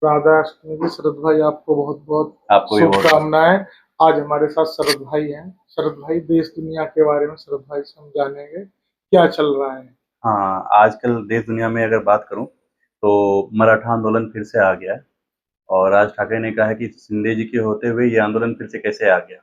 राधाअष्टमी की शरद भाई आपको बहुत बहुत आपको भी बहुत बहुत शुभकामनाएं। आज हमारे साथ शरद भाई हैं। शरद भाई, देश दुनिया के बारे में शरद भाई से हम जानेंगे क्या चल रहा है। हाँ, आजकल देश दुनिया में अगर बात करूं तो मराठा आंदोलन फिर से आ गया है। और राज ठाकरे ने कहा है कि शिंदे जी के होते हुए ये आंदोलन फिर से कैसे आ गया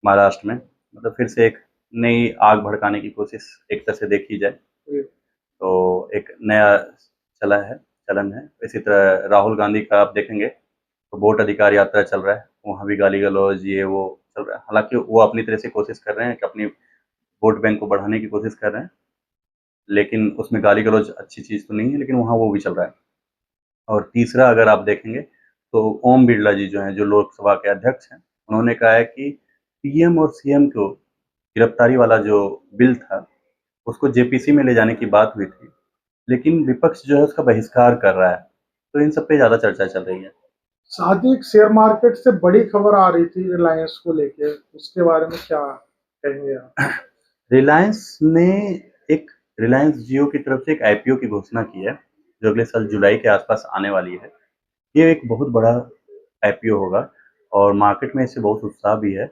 महाराष्ट्र में। मतलब फिर से एक नई आग भड़काने की कोशिश एक तरह से देखी जाए जी। तो एक नया चला है चलन है। इसी तरह राहुल गांधी का आप देखेंगे तो वोट अधिकार यात्रा चल रहा है, वहाँ भी गाली गलौज ये वो चल रहा है। हालांकि वो अपनी तरह से कोशिश कर रहे हैं कि अपनी वोट बैंक को बढ़ाने की कोशिश कर रहे हैं, लेकिन उसमें गाली गलौज अच्छी चीज़ तो नहीं है, लेकिन वहाँ वो भी चल रहा है। और तीसरा अगर आप देखेंगे तो ओम बिरला जी जो हैं, जो लोकसभा के अध्यक्ष हैं, उन्होंने कहा है कि पीएम और सीएम को गिरफ्तारी वाला जो बिल था उसको जेपीसी में ले जाने की बात हुई थी, लेकिन विपक्ष जो है उसका बहिष्कार कर रहा है। तो इन सब पे ज़्यादा चर्चा चल रही है। साथ ही एक शेयर मार्केट से बड़ी खबर आ रही थी रिलायंस को लेके, उसके बारे में क्या कहेंगे आप? रिलायंस ने एक रिलायंस जियो की तरफ से एक आईपीओ की घोषणा की है, जो अगले साल जुलाई के आसपास आने वाली है। ये एक बहुत बड़ा आईपीओ होगा और मार्केट में इससे बहुत उत्साह भी है।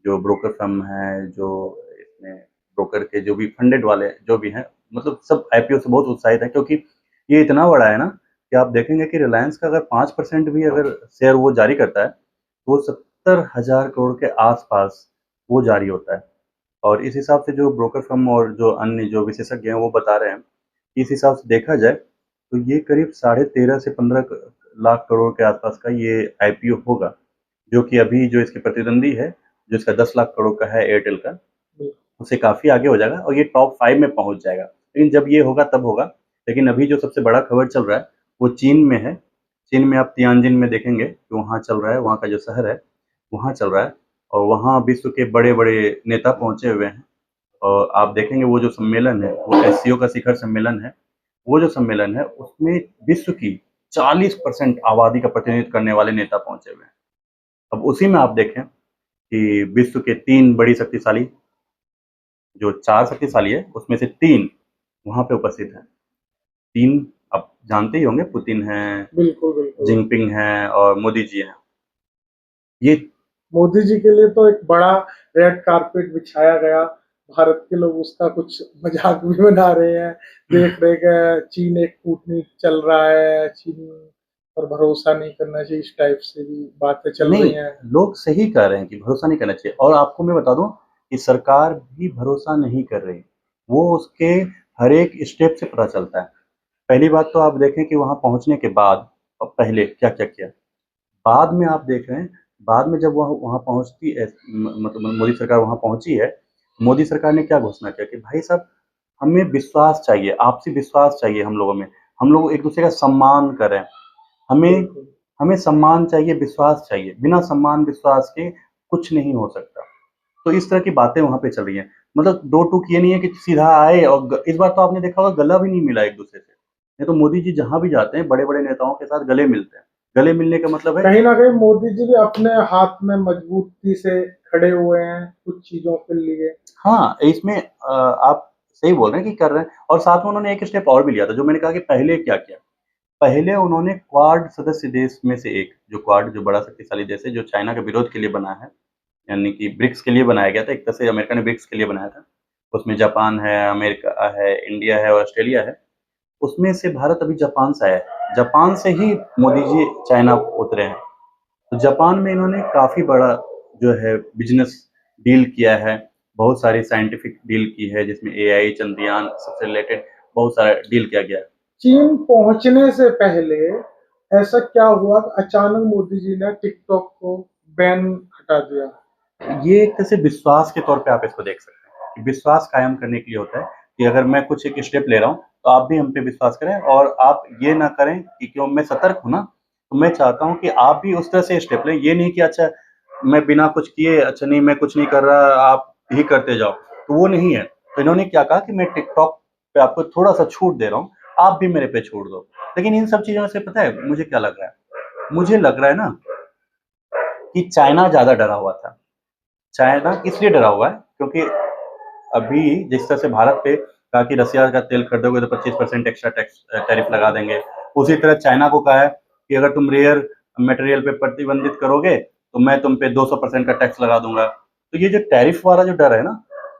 जो ब्रोकर फर्म है, जो इसमें ब्रोकर के जो भी फंडेड वाले जो भी हैं, मतलब सब आईपीओ से बहुत उत्साहित है, क्योंकि ये इतना बड़ा है ना कि आप देखेंगे कि रिलायंस का अगर 5% भी अगर शेयर वो जारी करता है तो वो 70,000 करोड़ के आसपास वो जारी होता है। और इस हिसाब से जो ब्रोकर फर्म और जो अन्य जो विशेषज्ञ हैं वो बता रहे हैं कि इस हिसाब से देखा जाए तो ये करीब 13.5 से 15 लाख करोड़ के आसपास का ये आईपीओ होगा, जो कि अभी जो इसके प्रतिद्वंदी है, जो इसका 10 लाख करोड़ का है एयरटेल का, उससे काफ़ी आगे हो जाएगा और ये टॉप 5 में पहुंच जाएगा। लेकिन जब ये होगा तब होगा। लेकिन अभी जो सबसे बड़ा खबर चल रहा है वो चीन में है। चीन में आप तियानजिन में देखेंगे कि वहाँ चल रहा है, वहाँ का जो शहर है वहाँ चल रहा है। और वहाँ विश्व के बड़े बड़े नेता पहुंचे हुए हैं। और आप देखेंगे वो जो सम्मेलन है वो एससीओ का शिखर सम्मेलन है। वो जो सम्मेलन है उसमें विश्व की 40% आबादी का प्रतिनिधित्व करने वाले नेता पहुंचे हुए हैं। अब उसी में आप देखें कि विश्व के 3 बड़ी शक्तिशाली, जो 4 शक्तिशाली है उसमें से 3 वहाँ पे उपस्थित हैं। 3 आप जानते ही होंगे, पुतिन है, बिल्कुल बिल्कुल। जिनपिंग है और मोदी जी हैं। ये मोदी जी के लिए तो एक बड़ा रेड कारपेट बिछाया गया। भारत के लोग उसका कुछ मजाक भी बना रहे हैं। देख रहे हैं चीन एक कूटनीति चल रहा है, चीन पर भरोसा नहीं करना चाहिए, इस टाइप से भी बातें चल नहीं, रही हैं। लोग सही कह रहे हैं कि भरोसा नहीं करना चाहिए। और आपको मैं बता दूं कि सरकार भी भरोसा नहीं कर रही। वो उसके हर एक स्टेप से पता चलता है। पहली बात तो आप देखें कि वहां पहुंचने के बाद और पहले क्या क्या किया। बाद में आप देख रहे हैं, बाद में जब वह वहां पहुंचती है, मतलब मोदी सरकार वहां पहुंची है, मोदी सरकार ने क्या घोषणा किया कि भाई साहब, हमें विश्वास चाहिए, आपसी विश्वास चाहिए हम लोगों में। हम लोग एक दूसरे का सम्मान करें। हमें बिल्कुल। हमें सम्मान चाहिए, विश्वास चाहिए। बिना सम्मान विश्वास के कुछ नहीं हो सकता। तो इस तरह की बातें वहां पे चल रही हैं। मतलब दो टूक ये नहीं है कि सीधा आए और इस बार तो आपने देखा होगा गला भी नहीं मिला एक दूसरे से। नहीं तो मोदी जी जहां भी जाते हैं बड़े बड़े नेताओं के साथ गले मिलते हैं। गले मिलने का मतलब है। कहीं ना कहीं मोदी जी भी अपने हाथ में मजबूती से खड़े हुए हैं कुछ चीजों के लिए। हाँ, इसमें आप सही बोल रहे हैं कि कर रहे हैं। और साथ में उन्होंने एक स्टेप और भी लिया था, जो मैंने कहा कि पहले क्या किया। पहले उन्होंने क्वाड सदस्य देश में से एक, जो क्वाड जो बड़ा शक्तिशाली देश है, जो चाइना के विरोध के लिए बना है, यानी कि ब्रिक्स के लिए बनाया गया था। एक तरह से अमेरिका ने ब्रिक्स के लिए बनाया था। उसमें जापान है, अमेरिका है, इंडिया है और ऑस्ट्रेलिया है। उसमें से भारत अभी जापान से आया है। जापान से ही मोदी जी चाइना उतरे हैं। तो जापान में इन्होंने काफ़ी बड़ा जो है बिजनेस डील किया है। बहुत सारी साइंटिफिक डील की है, जिसमें एआई, चंद्रयान सबसे रिलेटेड बहुत सारा डील किया गया है। चीन पहुंचने से पहले ऐसा क्या हुआ कि अचानक मोदी जी ने टिकटॉक को बैन हटा दिया? ये एक तरह से विश्वास के तौर पे आप इसको देख सकते हैं कि विश्वास कायम करने के लिए होता है कि अगर मैं कुछ एक स्टेप ले रहा हूँ तो आप भी हम पे विश्वास करें। और आप ये ना करें कि क्यों मैं सतर्क हूँ ना, तो मैं चाहता हूँ कि आप भी उस तरह से स्टेप लें। ये नहीं कि अच्छा मैं बिना कुछ किए, अच्छा नहीं मैं कुछ नहीं कर रहा, आप ही करते जाओ, तो वो नहीं है। तो इन्होंने क्या कहा कि मैं टिकटॉक पे आपको थोड़ा सा छूट दे रहा हूँ, आप भी मेरे पे छूट दो। लेकिन इन सब चीजों से पता है मुझे क्या लग रहा है, मुझे लग रहा है ना कि चाइना ज्यादा डरा हुआ था। चाइना इसलिए डरा हुआ है क्योंकि अभी जिस तरह से भारत पे कहा कि रसिया का तेल खरीदोगे तो 25% एक्स्ट्रा टैक्स टैरिफ लगा देंगे, उसी तरह चाइना को कहा है कि अगर तुम रेयर मटेरियल पे प्रतिबंधित करोगे तो मैं तुम पे 200% का टैक्स लगा दूंगा। तो ये जो टैरिफ वाला जो डर है ना,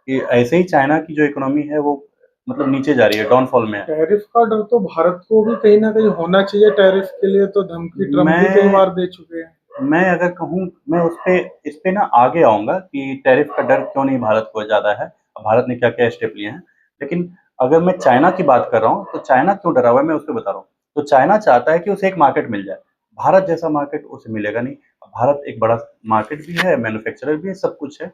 कि ऐसे ही चाइना की जो इकोनॉमी है वो मतलब नीचे जा रही है, डाउनफॉल में है। टैरिफ का डर तो भारत को भी कहीं ना कहीं होना चाहिए। टैरिफ के लिए तो धमकी ट्रम्प भी कई मैं बार दे चुके हैं। मैं अगर कहूँ, मैं इस पे ना आगे आऊंगा कि टैरिफ का डर क्यों नहीं भारत को ज्यादा है, भारत ने क्या क्या स्टेप लिए हैं। लेकिन अगर मैं चाइना की बात कर रहा हूँ तो चाइना क्यों डरा हुआ है मैं उसको बता रहा हूँ। तो चाइना चाहता है कि उसे एक मार्केट मिल जाए, भारत जैसा मार्केट उसे मिलेगा नहीं। भारत एक बड़ा मार्केट भी है, मैन्युफैक्चरर भी है, सब कुछ है।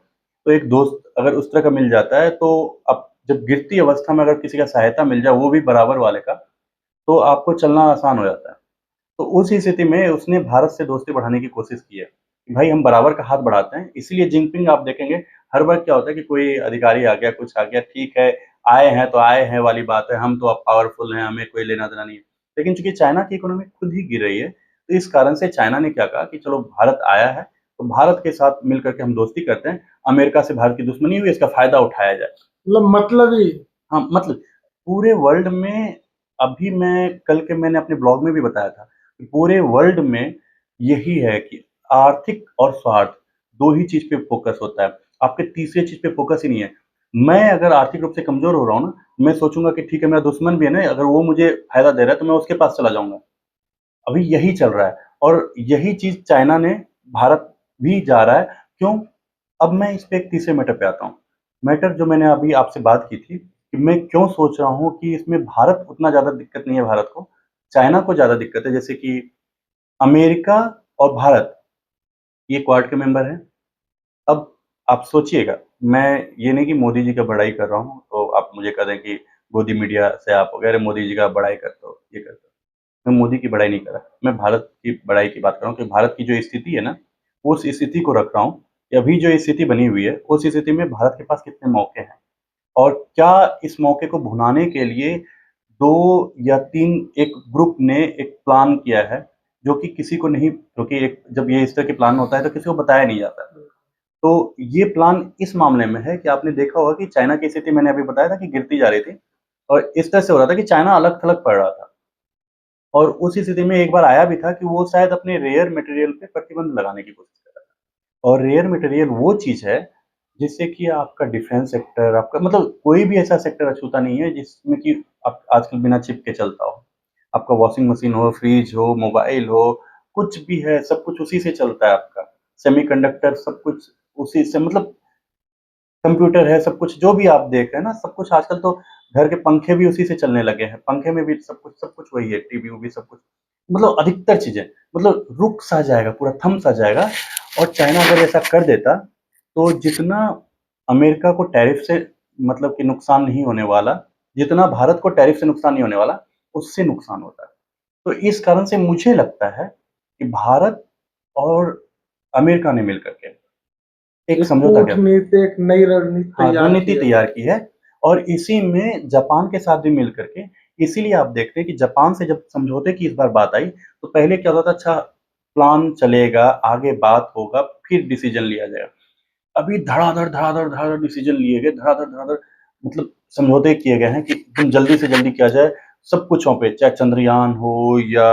तो एक दोस्त अगर उस तरह का मिल जाता है तो अब जब गिरती अवस्था में अगर किसी का सहायता मिल जाए, वो भी बराबर वाले का, तो आपको चलना आसान हो जाता है। तो उस स्थिति में उसने भारत से दोस्ती बढ़ाने की कोशिश की है कि भाई हम बराबर का हाथ बढ़ाते हैं। इसीलिए जिनपिंग आप देखेंगे हर बार क्या होता है कि कोई अधिकारी आ गया, कुछ आ गया, ठीक है आए हैं तो आए हैं वाली बात है, हम तो अब पावरफुल हैं, हमें कोई लेना देना नहीं है। लेकिन चूंकि चाइना की इकोनॉमी खुद ही गिर रही है, तो इस कारण से चाइना ने क्या कहा कि चलो भारत आया है तो भारत के साथ मिलकर के हम दोस्ती करते हैं, अमेरिका से भारत की दुश्मनी हुई, इसका फायदा उठाया जाए। मतलब ही। हाँ, मतलब पूरे वर्ल्ड में, अभी मैं कल के मैंने अपने ब्लॉग में भी बताया था कि पूरे वर्ल्ड में यही है कि आर्थिक और स्वार्थ दो ही चीज पे फोकस होता है, आपके तीसरे चीज पे फोकस ही नहीं है। मैं अगर आर्थिक रूप से कमजोर हो रहा हूँ ना, मैं सोचूंगा कि ठीक है मेरा दुश्मन भी है ना, अगर वो मुझे फायदा दे रहा है तो मैं उसके पास चला जाऊंगा। अभी यही चल रहा है और यही चीज चाइना ने, भारत भी जा रहा है। क्यों? अब मैं इस पे एक तीसरे मैटर पे आता हूँ। मैटर जो मैंने अभी आपसे बात की थी कि मैं क्यों सोच रहा हूँ कि इसमें भारत उतना ज़्यादा दिक्कत नहीं है भारत को, चाइना को ज़्यादा दिक्कत है। जैसे कि अमेरिका और भारत ये क्वाड के मेंबर हैं। अब आप सोचिएगा, मैं ये नहीं कि मोदी जी का बड़ाई कर रहा हूँ तो आप मुझे कह दें कि गोदी मीडिया से आप वगैरह मोदी जी का बड़ाई करते हो, ये करते हो। मैं मोदी की बड़ाई नहीं कर रहा, मैं भारत की बड़ाई की बात कर रहा हूँ कि भारत की जो स्थिति है ना, उस स्थिति को रख रहा हूँ कि अभी जो स्थिति बनी हुई है उस स्थिति में भारत के पास कितने मौके हैं और क्या इस मौके को भुनाने के लिए 2 या 3 एक ग्रुप ने एक प्लान किया है, जो कि किसी को नहीं, क्योंकि एक जब ये इस तरह के प्लान होता है तो किसी को बताया नहीं जाता। तो ये प्लान इस मामले में है कि आपने देखा होगा कि चाइना की स्थिति मैंने अभी बताया था कि गिरती जा रही थी और इस तरह से हो रहा था कि चाइना अलग-थलग पड़ रहा था। और उस स्थिति में एक बार आया भी था कि वो शायद अपने रेयर मटेरियल पे प्रतिबंध लगाने की कोशिश कर रहा था। और रेयर मटेरियल वो चीज़ है जिससे कि आपका डिफेंस सेक्टर, आपका मतलब कोई भी ऐसा सेक्टर अछूता नहीं है जिसमें कि आप आजकल बिना चिप के चलता हो। आपका वॉशिंग मशीन हो, फ्रिज हो, मोबाइल हो, कुछ भी है, सब कुछ उसी से चलता है आपका। सेमीकंडक्टर सब कुछ उसी से, मतलब कंप्यूटर है, सब कुछ जो भी आप देख रहे हैं ना, सब कुछ आजकल तो घर के पंखे भी उसी से चलने लगे हैं। पंखे में भी सब कुछ वही है, टीवी वूवी सब कुछ। मतलब अधिकतर चीज़ें, मतलब रुक सा जाएगा, पूरा थम सा जाएगा। और चाइना अगर ऐसा कर देता, तो जितना अमेरिका को टैरिफ से मतलब कि नुकसान नहीं होने वाला, जितना भारत को टैरिफ से नुकसान नहीं होने वाला, उससे नुकसान होता है। तो इस कारण से मुझे लगता है कि भारत और अमेरिका ने मिल करके एक एक समझौता किया। कूटनीति, एक नई रणनीति हाँ, तैयार रणनीति की है। तैयार की है और इसी में जापान के साथ भी मिल करके, इसीलिए आप देखते हैं कि जापान से जब समझौते की इस बार बात आई, तो पहले क्या होता था, अच्छा प्लान चलेगा, आगे बात होगा, फिर डिसीजन लिया जाएगा। अभी धड़ाधड़ डिसीजन लिए गए, धड़ाधड़ मतलब समझौते किए गए हैं कि एकदम जल्दी से जल्दी किया जाए, सब कुछों पे, चाहे चंद्रयान हो या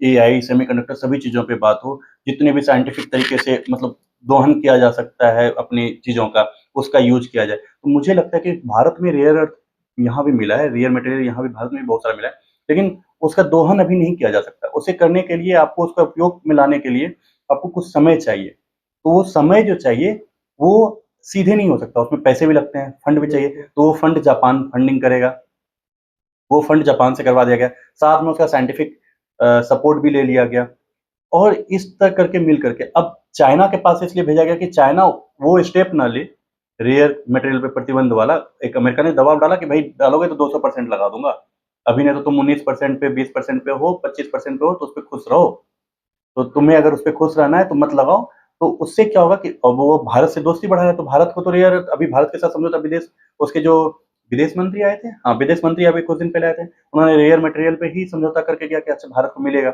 एआई, सेमीकंडक्टर, सभी चीज़ों पे बात हो, जितने भी साइंटिफिक तरीके से मतलब दोहन किया जा सकता है अपनी चीज़ों का, उसका यूज़ किया जाए। तो मुझे लगता है कि भारत में रेयर अर्थ यहाँ भी मिला है, रेयर मटेरियल यहाँ भी भारत में भी बहुत सारा मिला है, लेकिन उसका दोहन अभी नहीं किया जा सकता। उसे करने के लिए आपको उसका उपयोग में लाने के लिए आपको कुछ समय चाहिए। तो वो समय जो चाहिए वो सीधे नहीं हो सकता, उसमें पैसे भी लगते हैं, फंड भी चाहिए, बिल्कुल। तो वो फंड जापान फंडिंग करेगा, वो फंड जापान से करवा दिया गया, साथ में उसका साइंटिफिक सपोर्ट भी ले लिया गया और इस तरह करके मिल करके अब चाइना के पास इसलिए भेजा गया कि चाइना वो स्टेप ना ले, रेयर मटेरियल पे प्रतिबंध वाला। एक अमेरिका ने दबाव डाला कि भाई डालोगे तो 200% लगा दूंगा, अभी नहीं तो तुम 19% पे, 20% पे हो, 25% पे हो, तो उस पर खुश रहो। तो तुम्हें अगर उस पे खुश रहना है तो मत लगाओ। तो उससे क्या होगा कि अब वो भारत से दोस्ती बढ़ा है, तो भारत को तो रेयर, अभी भारत के साथ समझौता, विदेश, उसके जो विदेश मंत्री आए थे, हाँ विदेश मंत्री अभी कुछ दिन पहले आए थे, उन्होंने रेयर मटेरियल पे ही समझौता करके गया कि अच्छा भारत को मिलेगा।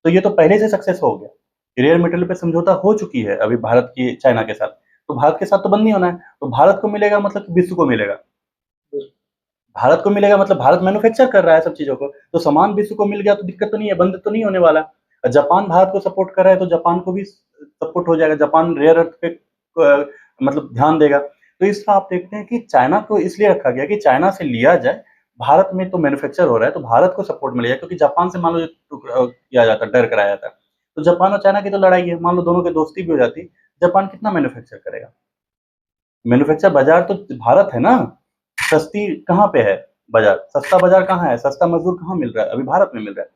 तो ये तो पहले से सक्सेस हो गया, रेयर मटेरियल पे समझौता हो चुकी है अभी भारत की चाइना के साथ। तो भारत के साथ तो बंद नहीं होना है, तो भारत को मिलेगा मतलब कि विश्व को मिलेगा। भारत को मिलेगा मतलब भारत मैन्युफैक्चर कर रहा है सब चीज़ों को, तो सामान विश्व को मिल गया तो दिक्कत तो नहीं है, बंद तो नहीं होने वाला। जापान भारत को सपोर्ट कर रहा है तो जापान को भी सपोर्ट हो जाएगा, जापान रेयर अर्थ पे मतलब ध्यान देगा। तो इसका आप देखते हैं कि चाइना को इसलिए रखा गया कि चाइना से लिया जाए, भारत में तो मैन्युफैक्चर हो रहा है तो भारत को सपोर्ट मिलेगा, क्योंकि जापान से मान लो किया जाता, डर कराया जाता है, तो जापान और चाइना की तो लड़ाई है, मान लो दोनों की दोस्ती भी हो जाती, जापान कितना मैन्युफैक्चर करेगा? मैन्युफैक्चर बाजार तो भारत है ना, सस्ती कहाँ पे है बाजार, सस्ता बाजार कहाँ है, सस्ता मजदूर कहाँ मिल रहा है, अभी भारत में मिल रहा है।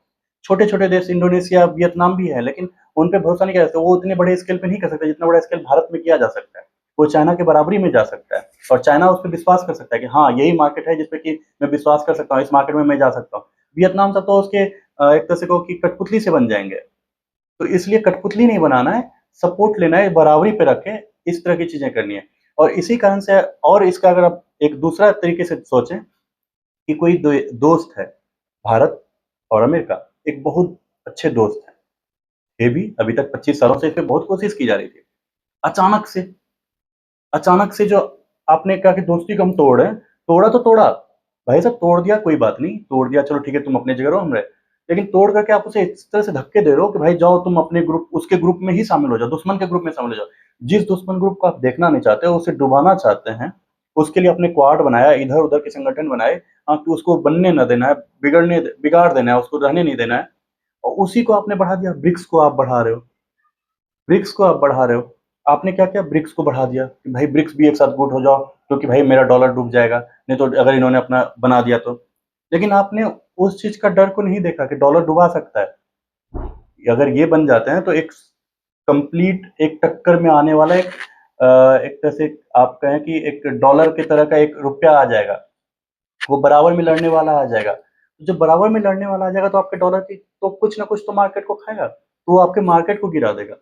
छोटे छोटे देश इंडोनेशिया वियतनाम भी है, लेकिन उन पे भरोसा नहीं कर सकते, वो इतने बड़े स्केल पे नहीं कर सकते जितना बड़ा स्केल भारत में किया जा सकता है। वो चाइना के बराबरी में जा सकता है और चाइना उस पर विश्वास कर सकता है कि हाँ यही मार्केट है जिसपे कि मैं विश्वास कर सकता हूँ, इस मार्केट में मैं जा सकता हूँ। वियतनाम सब तो उसके एक तरह से कहो कि कठपुतली से बन जाएंगे, तो इसलिए कठपुतली नहीं बनाना है, सपोर्ट लेना है, बराबरी पे रखे, इस तरह की चीजें करनी है। और इसी कारण से, और इसका अगर आप एक दूसरा तरीके से सोचें कि कोई दोस्त है, भारत और अमेरिका एक बहुत अच्छे दोस्त हैं, ये भी अभी तक 25 सालों से इस पे बहुत कोशिश की जा रही थी। अचानक से जो आपने कहा कि दोस्ती को हम तोड़ रहे हैं, तोड़ा तो तोड़ा, भाई साहब तोड़ दिया कोई बात नहीं, तोड़ दिया चलो ठीक है, तुम अपनी जगह रहो, हम रहे, लेकिन तोड़ करके आप उसे इस तरह से धक्के दे रहे हो कि भाई जाओ तुम अपने ग्रुप, उसके ग्रुप में ही शामिल हो जाओ, दुश्मन के ग्रुप में शामिल हो जाओ। जिस दुश्मन ग्रुप को आप देखना नहीं चाहते हो, उसे डुबाना चाहते हैं, उसके लिए अपने क्वाड बनाया, इधर उधर के संगठन बनाए, कि उसको बनने न देना है, बिगाड़ देना है, उसको रहने नहीं देना है, और उसी को आपने बढ़ा दिया, ब्रिक्स को आप बढ़ा रहे हो, ब्रिक्स को आप बढ़ा रहे हो। आपने क्या किया, ब्रिक्स को बढ़ा दिया कि भाई ब्रिक्स भी एक साथ गुट हो जाओ, क्योंकि भाई मेरा डॉलर डूब जाएगा, नहीं तो अगर इन्होंने अपना बना दिया तो। लेकिन आपने उस चीज का डर को नहीं देखा कि डॉलर डुबा सकता है, अगर ये बन जाते हैं तो एक कंप्लीट एक टक्कर में आने वाला एक तरह से आप कहें कि एक डॉलर की तरह का एक रुपया आ जाएगा, वो बराबर में लड़ने वाला आ जाएगा। तो जब बराबर में लड़ने वाला आ जाएगा तो आपके डॉलर की तो कुछ ना कुछ तो मार्केट को खाएगा, तो वो आपके मार्केट को गिरा देगा।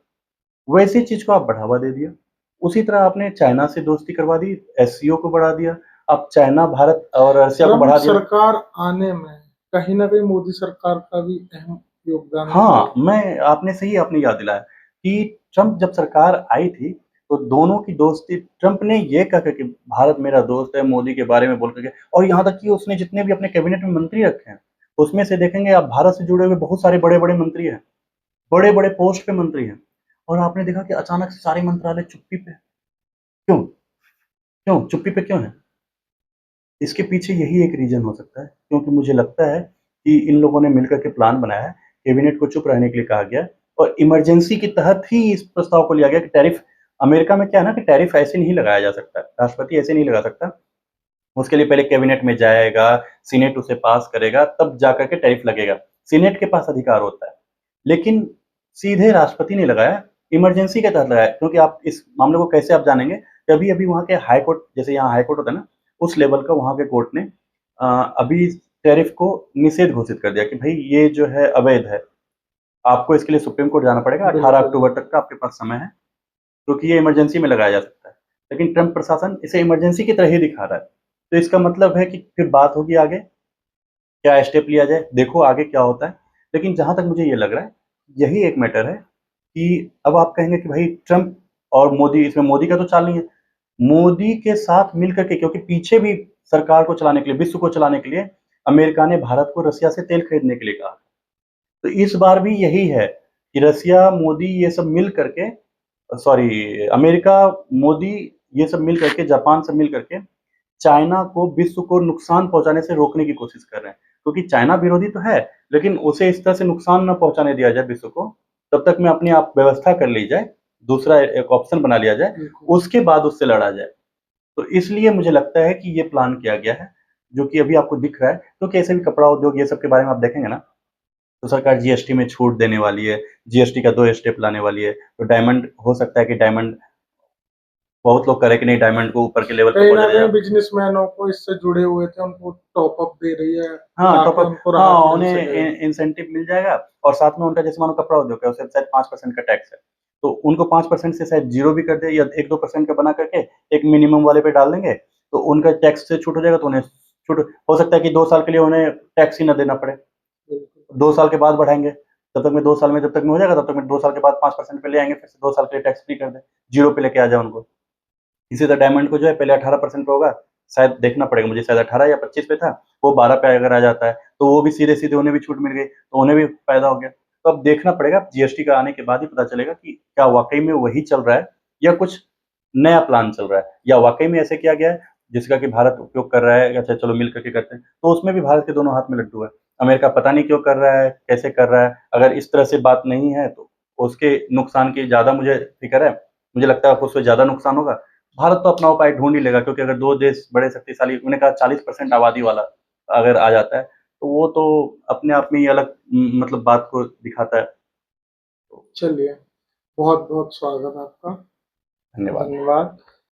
वैसी चीज को आप बढ़ावा दे दिया। उसी तरह आपने चाइना से दोस्ती करवा दी, एससीओ को बढ़ा दिया, अब चाइना भारत और रशिया को ट्रम्प बढ़ा दिया। सरकार आने में कहीं ना कहीं मोदी सरकार का भी अहम योगदान है। हाँ, मैं आपने सही आपने याद दिलाया कि ट्रम्प जब सरकार आई थी तो दोनों की दोस्ती, ट्रम्प ने ये कह के कि भारत मेरा दोस्त है, मोदी के बारे में बोल करके, और यहाँ तक कि उसने जितने भी अपने कैबिनेट में मंत्री रखे हैं उसमें से देखेंगे आप, भारत से जुड़े हुए बहुत सारे बड़े बड़े मंत्री हैं, बड़े बड़े पोस्ट पे मंत्री हैं, और आपने देखा कि अचानक से सारे मंत्रालय चुप्पी पे। क्यों? क्यों चुप्पी पे क्यों है? इसके पीछे यही एक रीजन हो सकता है, क्योंकि मुझे लगता है कि इन लोगों ने मिलकर के प्लान बनाया है, कैबिनेट को चुप रहने के लिए कहा गया, और इमरजेंसी के तहत ही इस प्रस्ताव को लिया गया कि टैरिफ, अमेरिका में क्या है ना कि टैरिफ ऐसे नहीं लगाया जा सकता, राष्ट्रपति ऐसे नहीं लगा सकता, उसके लिए पहले कैबिनेट में जाएगा, सीनेट उसे पास करेगा, तब जाकर के टैरिफ लगेगा, सीनेट के पास अधिकार होता है। लेकिन सीधे राष्ट्रपति ने लगाया, इमरजेंसी के तहत लगाया, क्योंकि आप इस मामले को कैसे आप जानेंगे कि अभी अभी वहाँ के हाई कोर्ट, जैसे यहाँ हाई कोर्ट होता है ना, उस लेवल का वहाँ के कोर्ट ने अभी टैरिफ को निषेध घोषित कर दिया कि भाई ये जो है अवैध है, आपको इसके लिए सुप्रीम कोर्ट जाना पड़ेगा, 18 अक्टूबर तक का आपके पास समय है, क्योंकि ये इमरजेंसी में लगाया जा सकता है। लेकिन ट्रम्प प्रशासन इसे इमरजेंसी की तरह ही दिखा रहा है, तो इसका मतलब है कि फिर बात होगी आगे, क्या स्टेप लिया जाए, देखो आगे क्या होता है। लेकिन जहां तक मुझे ये लग रहा है, यही एक मैटर है कि अब आप कहेंगे कि भाई ट्रम्प और मोदी, इसमें मोदी का तो चाल नहीं है, मोदी के साथ मिलकर के, क्योंकि पीछे भी सरकार को चलाने के लिए, विश्व को चलाने के लिए अमेरिका ने भारत को रसिया से तेल खरीदने के लिए कहा, तो इस बार भी यही है कि रसिया, मोदी ये सब मिल करके, सॉरी अमेरिका, मोदी, ये सब मिल करके, जापान सब मिल करके चाइना को, विश्व को नुकसान पहुंचाने से रोकने की कोशिश कर रहे हैं, क्योंकि चाइना विरोधी तो है, लेकिन उसे इस तरह से नुकसान न पहुंचाने दिया जाए विश्व को, तब तक में अपने आप व्यवस्था कर ली जाए, दूसरा एक ऑप्शन बना लिया जाए, उसके बाद उससे लड़ा जाए। तो इसलिए मुझे लगता है कि ये प्लान किया गया है, जो कि अभी आपको दिख रहा है, क्योंकि ऐसे भी कपड़ा उद्योग ये सब के बारे में आप देखेंगे ना, तो सरकार जीएसटी में छूट देने वाली है, जीएसटी का 2 स्टेप लाने वाली है, तो डायमंड हो सकता है कि डायमंड, बहुत लोग करें कि नहीं डायमंड को ऊपर के लेवल पे कहीं ना पहुंचा कहीं जाए। बिजनेसमैनों को इससे जुड़े हुए थे उनको टॉप अप दे रही है, हाँ ताकि टॉपअप, उनको हाँ राहत मिल सके। उन्हें इंसेंटिव मिल जाएगा, और साथ में उनका जैसे मानो कपड़ा उद्योग है उसे शायद 5% का टैक्स है, तो उनको 5% से शायद जीरो भी कर दे, या 1-2% का बना करके एक मिनिमम वाले पे डाल देंगे, तो उनका टैक्स से छूट हो जाएगा, तो उन्हें छूट हो सकता है कि 2 साल के लिए उन्हें टैक्स ही न देना पड़े, 2 साल के बाद बढ़ाएंगे, तब तक में 2 साल में जब तक में हो जाएगा, तब तक में 2 साल के बाद 5% पे ले आएंगे, फिर से 2 साल के लिए टैक्स फ्री कर दे, जीरो पे लेके आ जाए उनको। इसी तरह डायमंड को जो है पहले 18% पे होगा, शायद देखना पड़ेगा मुझे, शायद 18 या 25 पे था, वो 12 पे अगर आ जाता है तो वो भी सीधे सीधे उन्हें भी छूट मिल गई, तो उन्हें भी फायदा हो गया। तो अब देखना पड़ेगा, जीएसटी का आने के बाद ही पता चलेगा कि क्या वाकई में वही चल रहा है या कुछ नया प्लान चल रहा है, या वाकई में ऐसे किया गया है जिसका कि भारत उपयोग कर रहा है, अच्छा चलो मिल करके करते हैं, तो उसमें भी भारत के दोनों हाथ में लड्डू है। अमेरिका पता नहीं क्यों कर रहा है, कैसे कर रहा है, अगर इस तरह से बात नहीं है तो उसके नुकसान की ज़्यादा मुझे फिक्र है, मुझे लगता है उससे ज़्यादा नुकसान होगा। भारत तो अपना उपाय ढूंढ ही लेगा, क्योंकि अगर दो देश बड़े शक्तिशाली, उन्होंने कहा 40% आबादी वाला अगर आ जाता है तो वो तो अपने आप में ही अलग मतलब बात को दिखाता है। चलिए, बहुत बहुत स्वागत आपका। धन्यवाद। धन्यवाद।